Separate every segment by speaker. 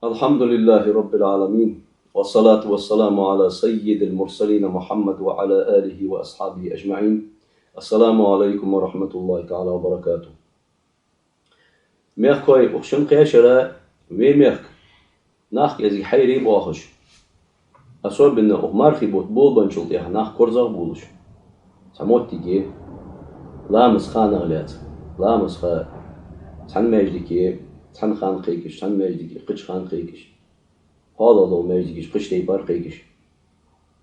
Speaker 1: الحمد لله رب العالمين، والصلاة والسلام على سيد المرسلين محمد وعلى آله وأصحابه أجمعين. السلام عليكم ورحمة الله تعالى وبركاته. ميخ كوي أخشن قياشرة وميخ ناخ يزي حيري بواخش أصور بنا أخمار خيبوت بول بنشلت إيها ناخ كورزاغ بولش سموت تيجي لا مسخان غليات لا مسخان تحن ماجدكي تحن خان قيكش تحن ماجدكي قش خان قيكش هذا لو ماجدكش قش تيبار قيكش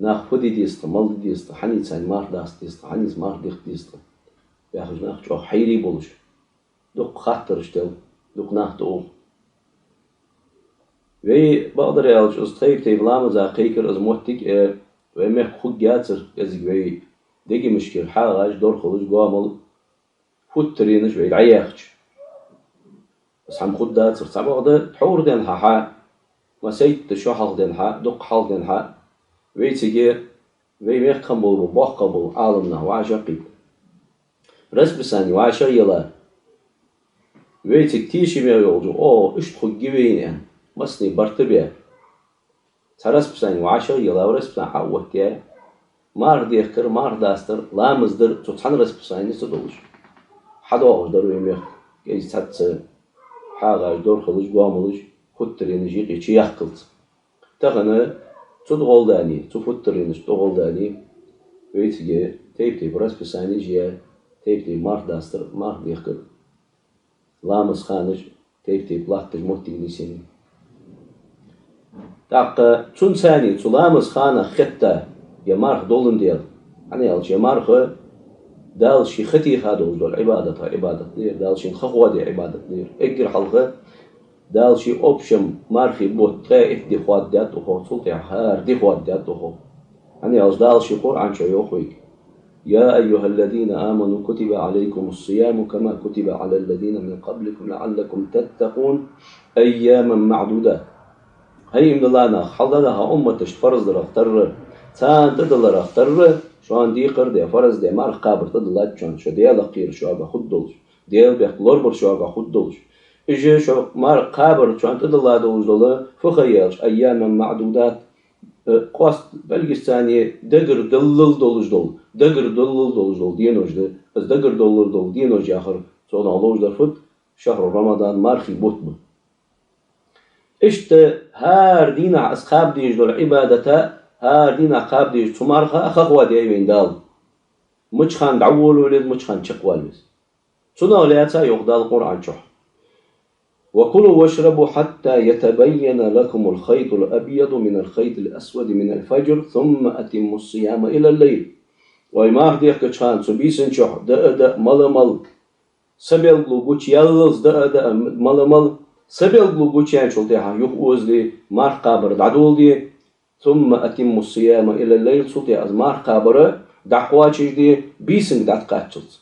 Speaker 1: ناخ فدي ديست مال ديست حني تسان مار داست ديست حني مار ديخ ديست بياخج ناخ جو حيري بولش دوق خاطر شتل دوق ناخ تو وي بقدر يالش از تيب تيب لام زا قيكر از موتك وي مخ خود جاتر ازي وي ديجي مشكل حاجه دور خلوش قامل فوت ترينش وي عياخش بس هم خود داتر صعب تحور دين ها ما سيت شو حال دين ها دوق حال دين ها وي تيجي وي مخ قبول بوخ قبول عالمنا وعشقي رس بساني وعشا يلا وي تكتيشي مي يولجو او اش تخو جيبين يعني مسني برتبيا ترس بساني وعشا يلا ورس بسان حوتيا مار ديخكر مار داستر لا مزدر تتحن رس بساني تدولش حدا أقدر ويميخ كيس تحت حاجة دور خلوش قاملش فترين جيقي شي يحكلت تغنى تدغل داني تفترينش تدغل داني ويتجي تيب رس بساني جيا تيب مار داستر مار ديخكر لا مسخانش تيب لاتج موتي نسيني تاق تون ثاني تلامس خانة خطة يمارخ دولن ديال يعني يالش يمارخ دال شي ختي خادوز دول عبادة دير دال شي خخوة دي عبادة دير اقر حلقة دال شي اوبشن مارخي بوت تايف دي خوات ديات وخو سلطي هار دي خوات ديات وخو يعني يالش دال شي قرآن شو يوخويك يا أيها الذين آمنوا كتب عليكم الصيام كما كتب على الذين من قبلكم لعلكم تتقون أياما معدودات هي من الله أنا حضرها أمة فرض اختر تان تدل اختر شو عندي قرد فرض ده مار قابر تدل شون شو ديال قير شو أبا خدلش ديال بيخلور بر شو أبا خدلش إجا شو مار قابر شو عند تدل دولش دول فخيرش أيام معدودات قاست بلغستانية دقر دلل دولش دول دقر دلل دولش دول دينوش ده بس دقر دلل دول دينوش آخر صون علوش درفت شهر رمضان مارخي بوتم اشت هار دينا أصحاب ديج دول عبادته هار دينا قاب ديج تمارخا أخوة ديوين دال مش خان دعول ولد مش خان شقوال بس سنة ولياتا يقدال القرآن شح وكلوا واشربوا حتى يتبين لكم الخيط الأبيض من الخيط الأسود من الفجر ثم أتموا الصيام إلى الليل ويما أخديك كشان سبيسن شح دا مل سبيل بلوغوش يلز دا مل سبيل بلوغوش يعني شلتها يخوز دي مار قابر دعدول دي ثم أتموا الصيام إلى الليل سلطي از مار قابر دعقواتش دي بيسن دعقاتشلت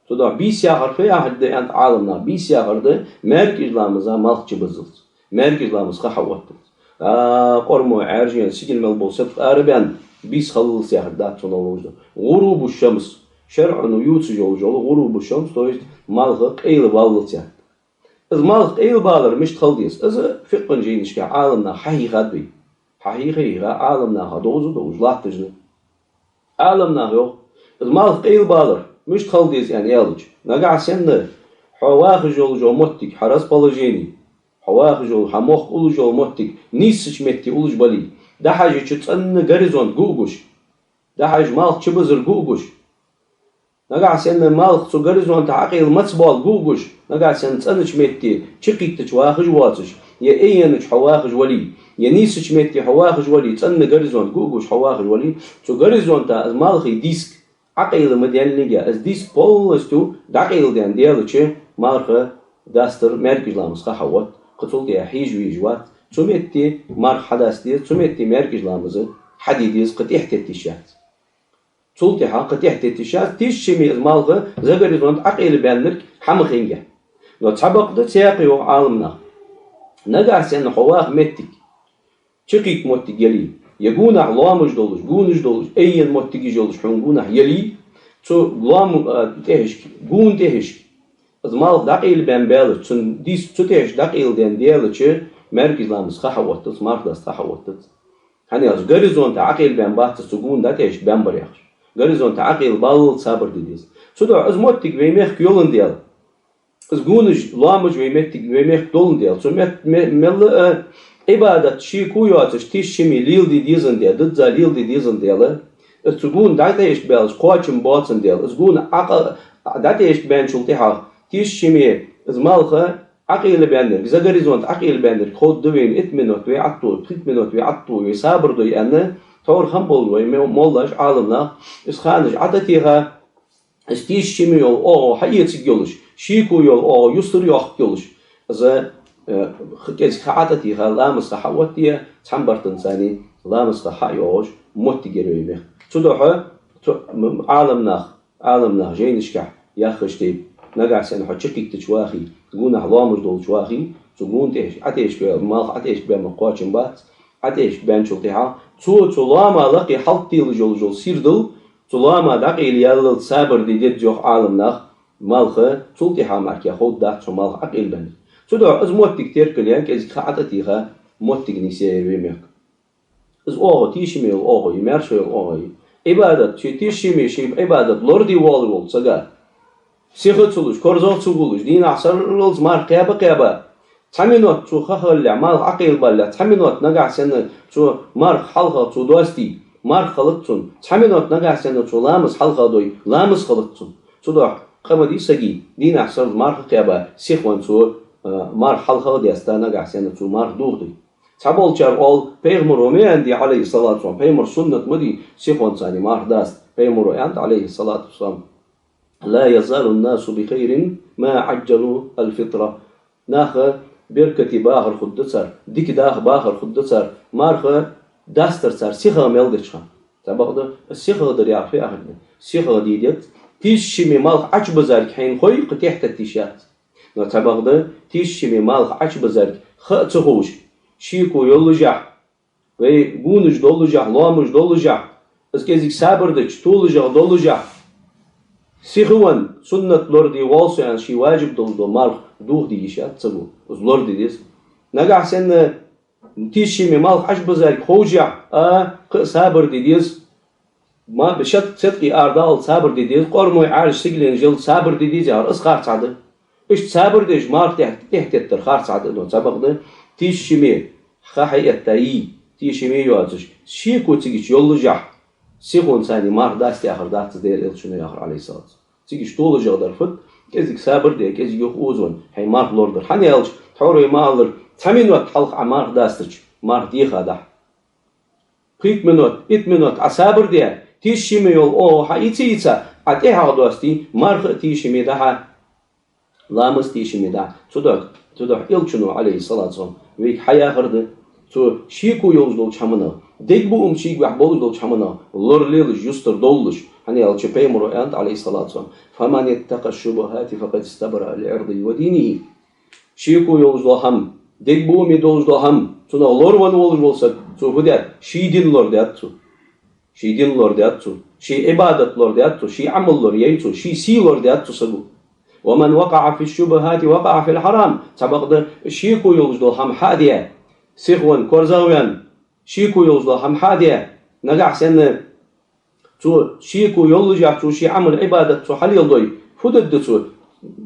Speaker 1: تدا بيس ياغر في أحد أنت عالمنا بيس ياغر ده مركز لامزا مالك بزلت مركز لامز خحوتت قرمو عارجين سجل ملبوسات أربعين بيس خلص ياغر دات تنولوجه غروب الشمس شرع نيوت جول غروب الشمس تويست مالك أيل بالت يعني از مالك أيل بالر مش تخلديس از فقن جينش كعالمنا حقيقات بي حقيقة عالمنا هدوز لاتجنا عالمنا يو از مالك أيل بالر مش تخلديس يعني يالج نقع سنة حواخ جول جو متك حرس بالجيني حواخ جول حموخ أول جو متك نيسش متي أولج بالي ده حاجة تتأن غريزون جوجوش ده حاجة مالك تبزر جوجوش نقع سنة مالك تو غريزون تعقيل متبال جوجوش نقع سنة تأنش متي تشقيت تواخج واتش يا أينش حواخج ولي يا نيسش متي حواخج ولي تأن غريزون جوجوش حواخج ولي تو غريزون تا مالك ديسك عقيل مدينليجا از ديس بولستو دعقيل ديان ديالتشي مارخه داستر مركز لامس خحوت قتل دي حيج ويجوات تمتي مار حداستي تمتي مركز لامز حديديز قتيحت التشات تلتي حق قتيحت التشات تيشمي مالخه زغريزون عقيل بانلك حمخينجا لو تسبق ده سياقي عالمنا نقع سن حواخ متك تشقيق متك يلي يقول علامج دولش قونج دولش أي المتجي دولش حنقونه يلي تو لام تهش قون تهش از مال دقيل بن بالش تن ديس تو تهش دقيل دن ديالش مركز لامس خحوتت مارخداس خحوتت هني از غريزونت عقل بين بات سجون داتش بين بريخ غريزونت عقل بال صبر ديديس سودو از موتك ويمخ يولن ديال از غونج لامج ويمخ دولن ديال سو مل عبادت شي كوياتش تيشمي ليل دي ديزن ديال ضد ليل دي ديزن ديال از سجون داتش بيلش قوچم باتن ديال از غون عقل داتش بين شلتها تيشمي از مالخه عقيل بيندر إذا غريزونت عقيل بيندر خود دوين 8 minut ويعطو 3 minut ويعطو ويصابر دو يعني تور خمبول ويمولاش عالمنا إس خانج عطتيها استيش شميول أو حياتك يولش شيكو يول أو يسر يوخ يولش إذا كيس خاطتيها لامس خاوتيها تحمبرتن ثاني لامس خايوش موت جرويمه تدوها عالمنا جينشكح ياخشتي نقع سنة حتشكك تشواخي تقول أحلامش دول شواخي تقول تيش عتيش بمال عتيش بمقاطع بات عتيش بنشلتها تلاما لقي حلتي الجول سيردل تلاما دقي ليال صبر ديت جوخ عالمنا مالخه تلتها معك ياخد دات مال عقل بن تدعو از موت كتير كليان كز خاطتيها موت نيسير ويمك از أوه تيشمي أوه يمرشوا أوه عبادة شيء تيشمي شيء عبادة لوردي وول سجا سيختصلوش كورزوتسوغولوش دين عصرلز مار قيابة تحمينوت تو خخل مال عقيل بالله تحمينوت نقع سنة تو مار حلقة تو دوستي مار خلطتون تحمينوت نقع سنة تو لامس حلقة دوي لامس خلطتون تو دوح قمدي سجي دين عصر مار قيابة سيخوان تو مار حلقة ديستا نقع سنة تو مار دوغدي تابول شار أول بيغمر روميان دي عليه الصلاة والسلام بيغمر سنة مدي سيخوان ثاني مار داست بيغمر روميان عليه الصلاة والسلام لا يزال الناس بخير ما عجلوا الفطرة ناخ بركة باخر خدتسر ديك داخ باخر خدتسر مارخ داستر سر سيخا ميلدشخا تبغى السيخا دريا في آخرنا سيخا ديدت تيش شمي مالخ عش بزارك حين خوي قتيحت التيشات تبغى تيش شمي مالخ عش بزارك خ تخوش شيكو يولجح ويقونج دولجح لامج دولجح اسكيزك سابردش طولجح دولجح سيخوان سنة لوردي والسيان شي واجب دول مارخ دوغ دي يشات تسبو از لوردي ديس نقع سن تيشي مي مالخ عش بزارك خوجع سابر دي ديس ما بشت صدقي اردال سابر دي ديس قرموي عارش سيجلين جل سابر دي ديس يار اسخار تعد اش سابر ديش مارخ تحت الترخار تعد انو سابق ده تيشي مي خاحي التايي تيشي مي يوازش شيكو تيجيش يولجح سيخون ثاني مار داستي آخر داست دير إلشنو آخر عليه الصلاة تيجي شطول جودر فت كذيك سابر ده كذي يخوزون هاي مار لوردر حني ألش تحوري مالر ثمين وقت حلق عمار داستش مار دي خاده 3 minut 8 minut عسابر ده تيشي ميول أو حيتيتا عتيها داستي مار تيشي ميدا لامس تيشي ميدا تدق إلشنو عليه الصلاة والسلام ويك حياة خرده تو شيكو يوزدول شامنا ديك بو شيك بحبولدول شامنا لورليل جستر دولش هني الشبي مرو أنت عليه الصلاة والسلام فمن يتقى الشبهات فقد استبرأ لعرضه ودينه شيكو يوزدول هم ديك بو ميدولدول هم تو لور وان ولش بولسا تو هدا شي دين لور داتو شي دين لور داتو شي عبادة لور داتو شي عمل لور ييتو شي سي لور داتو سبو ومن وقع في الشبهات وقع في الحرام تبقى شيكو يوزدول هم حادية سيخوان كورزاويان شيكو يوزدو هم حادية نقع سنة تو شيكو يولجع تو شي عمل عبادة تو حل يلدوي فدد تو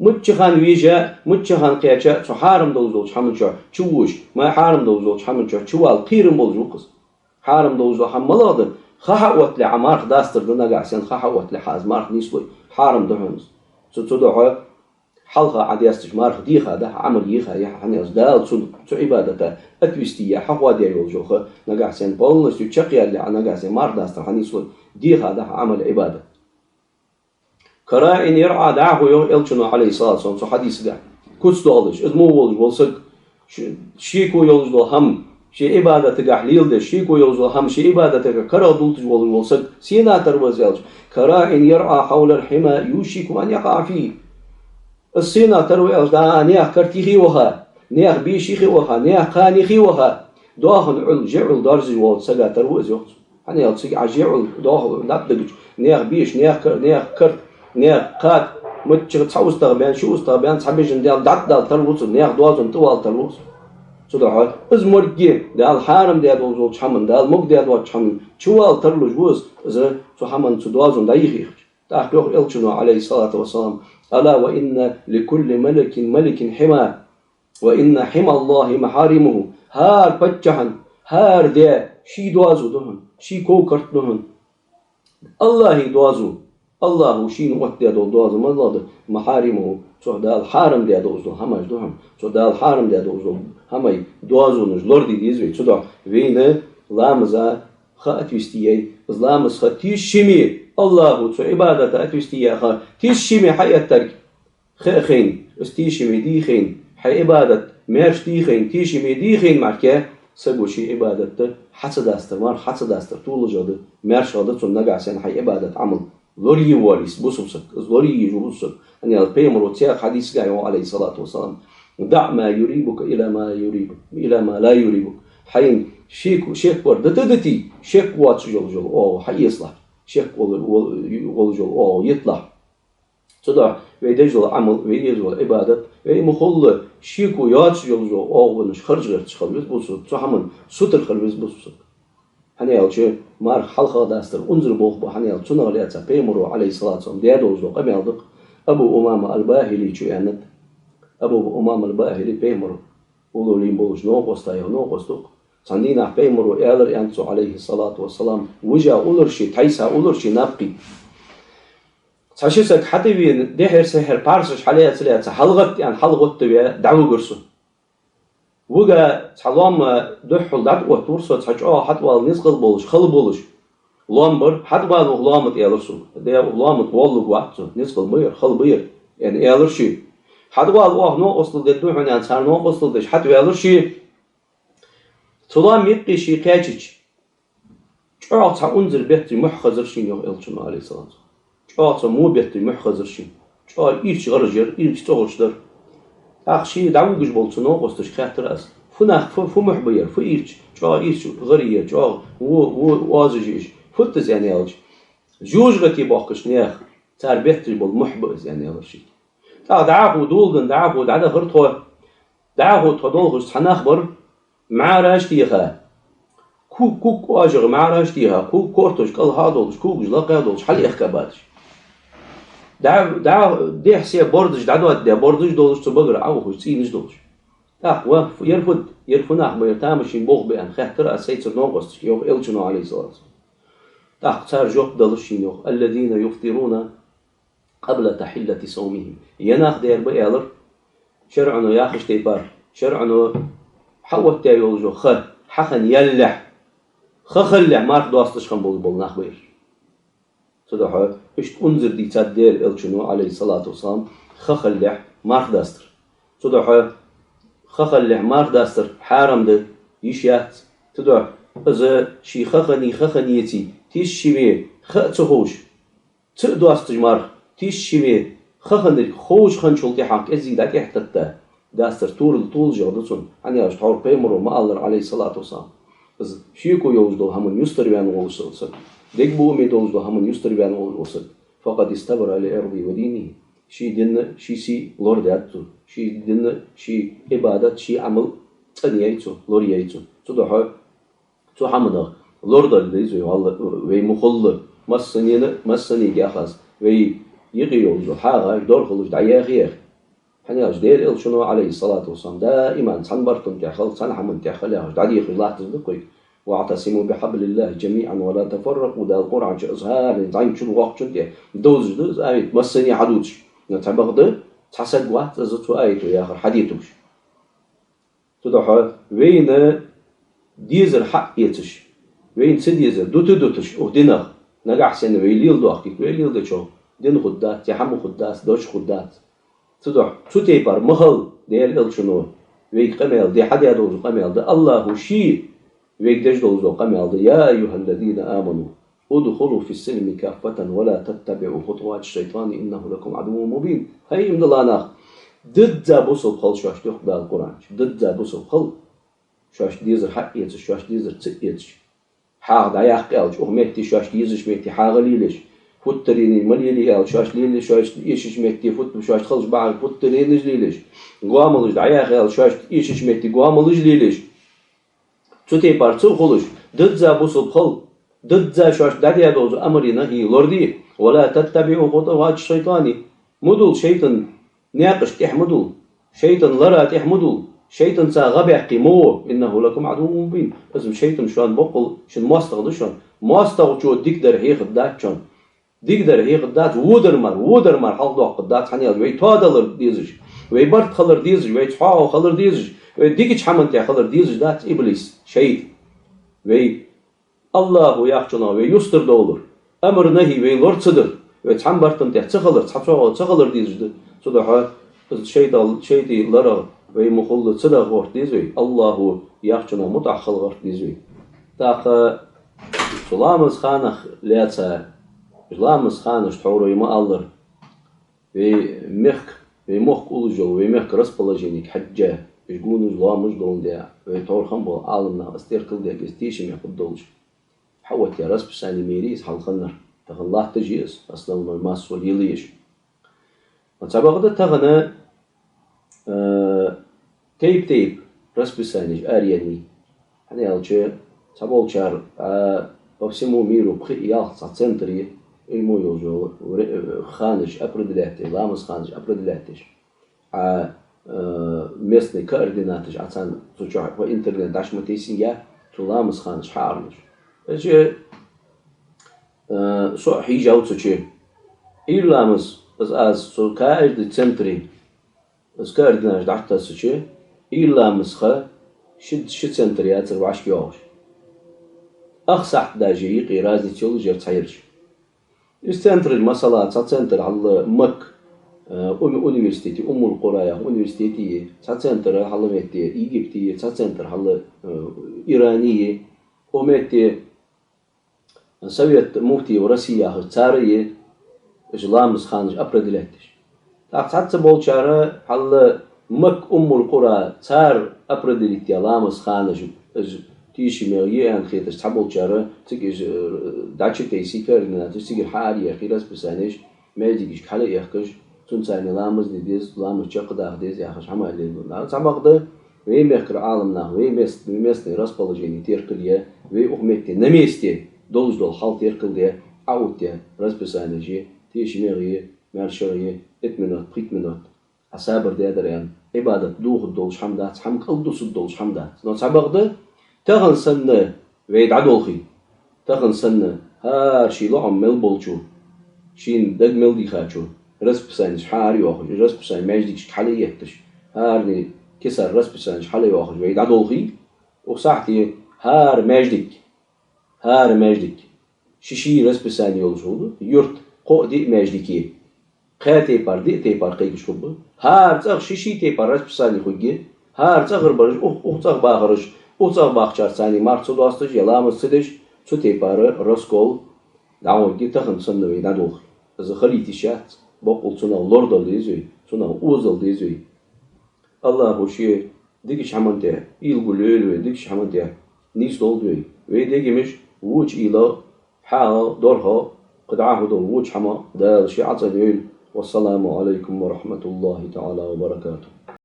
Speaker 1: متشخان ويجا متشخان قياجا تو حارم دوزدو حمل تشوش ما حارم دوزدو حمل تشوال قيرم بولجوقس حارم دوزدو حملاده خحوت لعمار داستر نقع سن خحوت لحاز مارخ نيسوي حارم دهونس تدعو حلقة عديستش مارخ ديخا ده عمل يخا يعني أصدال تو عبادته أتوستية حقوا دي يوجوخه نقع سين بولنس يتشقي اللي نقع سين مارخ داستر حنيسوي ديخا ده عمل عبادة كراعين يرعى دعه يلشنو عليه الصلاة والسلام سو حديث ده كوتس دولش إذ مو ولج ولسك شيكو يلج دول هم شي عبادة تقحليل ده شيكو يلج دول هم شي عبادة كرا دولتج ولج ولسك سينا تروز يلج كراعين يرعى حول الحمى يوشك أن يقع فيه السينا تروي أصدقاء نياخ كرتيخي وها نياخ بيشيخي وها نياخ خانيخي وها داخل عل جعل دارزي وال سجا تروز يوت هني أتصير عجعل داخل نبدج نياخ بيش نياخ كرت نياخ قات متشغل تحوس تغبيان شو استغبيان صحبي جندال دات دال تروز نياخ دوازن طوال تروز صدق أزمرجي ده الحرم ده دوزول شامن ده المق ده دوت شامن شوال ترلج وز إذا شامن تدوازون ده يخير تأخذ إلشنا عليه الصلاة والسلام ألا وإن لكل ملك حمى وإن حمى الله محارمه هار بتشهن هار ده شي دوازو دهن شي كوكرت دهن الله دوازو الله شين وقت ده دوازو ما الله محارمه شو ده الحرم ده دوزو هماش دهن شو ده الحرم ده دوزو هماي دوازو نجلور دي ديزوي شو ده وين لامزا خات وستيي لامز خاتيش شمي الله شو عبادة أتوستيي خا تيش شمي حياتك خين استيشمي دي خين حي عبادة مارش دي خين تيشمي دي خين معك سبو شي عبادة حسد استمر حسد استر طول جد مارش هذا تنجع سن حي عبادة عمل لوري واريس بوسوسك لوري يجوسك أن البيمر وتياق حديث جاي عليه الصلاة والسلام دع ما يريبك إلى ما يريبك إلى ما لا يريبك حين شيك ورد تدتي شيك واتش جل أو حي يصلح شيك ولا جل أو يطلع صدق ويدجل عمل ويدجل عبادة ويمخل شيكو ياتش جل أو ونش خرج غير تخلص بوسوس صحمن ستر خلص بوسوس هنيال شيء مار حلقة داستر أنزل بوخ بحنيال تنغ لياتها بيمرو عليه الصلاة والسلام ديادوزو قبل دق أبو أمامة الباهلي شو يعني أبو أمامة الباهلي بيمرو ولو لين بولش نوقس تايو نوقس دق صندينا بيمرو إعلر ينسو عليه الصلاة والسلام وجا أولرشي تحيسا أولرشي نبقي تحشيسك حتى بين دهر سهر بارسش حاليا سليات حلقت يعني حلقت تبع دعوة قرصو وجا تعلم دحول دعوة وتورسو تحجوا حتى والنسقل بولش خل بولش لامبر حتى بعد لامت إعلرسو ده لامت والله وقته نسقل بير خل بير يعني إعلرشي حتى بعد واه ناقص للدحول يعني صار ناقص للدش حتى إعلرشي طلام يبقي شيء كاجج شعار أنزل بيتي محخزرشين يوم إلشنا عليه الصلاة شعار مو بيتي محخزرشين شعار إيش غرجر إيش تغرشدر أخشي دعوجش بولتنا قصتش خاطر أس فناخ فمحبير فإيش شعار إيش غرية شعار وازجيش فتز يعني ألش جوج غتي باقش نياخ تار بيتي بالمحبز يعني ألشي دعاه دولدن دعاه دعاه غرتوا دعاه تدولغش حناخبر مع راشتيها كوك واجر مع راشتيها كوك كورتوش كل هادولش كوكش لا قادولش حل إخكاباتش دع ده حسيا بردش دعوة ده بردش دولش تبغر عوه سينش دولش و يرفناه ما يرتامش يبغ بأن خاطر أسيتر ناقص يوم إلشنا عليه الصلاة صار جوك دلشين يوم الذين يفطرون قبل تحلة صومهم يناخ دير بيالر شرعنا ياخش تيبار شرعنا حوت تايول جو حخن يلح خخلع مارك دواستش خن بول نخبير صدقها إيش أنزل دي تدير إلشنو عليه الصلاة والسلام خخلع مارك داستر صدقها خخلع مارك داستر حرام ده يشيات صدق إذا شي خخنيتي تيش شمي تخوش تدواستش مارك تيش شمي خخندر خوش خنشلتي حق إزيدك إحتتا داستر طول جودتون عني أشتعور بيمرو ما الله عليه الصلاة والسلام بس شيكو يوجدو همون يستربيان ووصل ديك بو ميدوجدو همون يستربيان ووصل فقد استبر لأرضي وديني شي دين شي سي لورداتو شي دين شي عبادات شي عمل تنيايتو لوريايتو تدوحو تو حمدا لوردا ليزو والله وي مخل مسني جاخاز وي يغيوجو حاغا دور خلوش دعيا غير حنياش دير إلشنو عليه الصلاة والسلام دائما سنبرتم تأخل سنحمن تأخل ياش دعي الله تزدقي واعتصموا بحبل الله جميعا ولا تفرقوا ده القرآن إظهار زين شو وقت شو ده دوز آيت مسني حدودش نتبغ ده تحسد وقت زتو آيت يا آخر حديثوش تدحى وين ديزر حق يتش وين سديزر دوتش ودينا نجح سنة ويليل دوختي ويليل ده شو دين خدات يحمو خدات دوش خدات تدح تتيبر مخل ديال إلشنو ويك قميل دي حد يدوز قميل ده الله شي ويك دجدوز قميل ده يا أيها الذين آمنوا ادخلوا في السلم كافة ولا تتبعوا خطوات الشيطان إنه لكم عدو مبين هاي من الله ناخ ضد بوصل خل شاش تخدا القرآن ضد بوصل خل شاش ديزر حق يتش شاش ديزر تيتش حاغ دايح قالش أغمتي شاش ديزش ميتي حاغ ليلش فوتريني مليلي هال شاش ليلي شاش إيش متي فوت شاش خلص بعد فوتريني ليليش قاملش دعيا هال شاش إيش متي قاملش ليليش تتي بارتو خلش ضد ذا بوصل خل ضد ذا شاش دعيا دوز أمرنا هي لوردي ولا تتبعوا خطوات الشيطان مدل شيطان ناقش تحمدوا شيطان لرا تحمدوا شيطان غبي قيمو إنه لكم عدو مبين لازم شيطان شان بقول شن ماستغد شان ماستغد شو ديقدر هي خدات شان ديقدر هي قدات ودرمر حال دو قدات حنيال وي تادلر ديزج وي برت خلر ديزج وي تحاو خلر ديزج وي ديكش حمنت خلر ديزج دات إبليس شيء وي الله يحجنا وي يستر دولر أمر نهي وي لورد صدر وي تحم برتن تحت خلر تخلر ديزج صدحا شيء لرا وي مخل صدق غورت ديزوي الله يحجنا متأخل غورت ديزوي تاق سلامز خانخ لياتsa Islam's خانش تحورو يما الله في مخ أولجو في مخ расположение حجة يقولون إسلام دون ده في تور خنبو عالمنا استيركل ده استيش ما يقدولش حوت يا رسب ساني ميريس حلقنا تخن الله تجيس أصلا ما سول يليش وتسابق ده تغنى تيب رسب ساني أرياني يعني ألشة تبول شار بسمو ميرو بخي ياخد سنتري المويوجو خانش أبردلاتي لامس خانش أبردلاتيش местный координатор عشان تشوف по интернет дашь متيسيا تلامس خانش حارنش إيش شو حيجاو تشي إيرلامس از سو كارد تسنتري از كاردناش دعتا تشي إيرلامس خا شد سنتريات 24 يوم أخصح داجي قيرازي تشول جر تايرش السنتر المسألة سنتر على مك أونيفرسيتي القرى أونيفرسيتي سنتر على متى إيجيبتي سنتر على إيرانية ومتى سويت مفتي روسيا تارية إسلام خانج أبردلتش تحت بولشارة على مك القرى تار أبردلتي لامس خانج تيجي مية عن خير تستحبل شارع تيجي داتشي تيسي كارنا تيجي حاري أخيراس بسانيش ما يجيش حلا يحكش تنساني لامز ديز لامز شق ده ديز يحكش عمل اللي لا سبق ده وين بيخكر عالمنا وين مستني راس بالجيني تيركليه وين أخمتي نميستي دول حال تيركليه عودتي راس بسانيجي تيجي مية مارشريه 8 منوت 3 منوت عصابر ده دريان عبادة دوخ دولش حمدات حم قلدوس دولش حمدات نو سبق ده تغن سنة ويد عدولخي تغن سنة هارشي لعم مل بولشو شين دق مل دي خاتشو رسب سانش حاري واخج رسب سان ماجديكش حالي يهتش هارني كسر رسب سانش حالي واخج ويد عدولخي وصحتي هار ماجديك شيشي رسب سان يولشو يورت قو دي ماجديكي خاتي بار دي تي بار قيق شوب هار تغ شيشي تي بار رسب سان يخوجي هار تغر برج أخ تغ باخرج Uçaq baxçar səni marçı dostış yalamız sıdış su teparı roskol dawo gitaxın sınıvı dadux azı xalitişat boqul suna lordol dizui suna uzol dizui Allah hoşi dikiş hamante ilgulül ve dikiş hamante nis doldui ve degimiş wuç ila ha dorha qad'ahu dol wuç hama da şi atadül ve selamu aleyküm ve rahmetullahi taala ve berekatuhu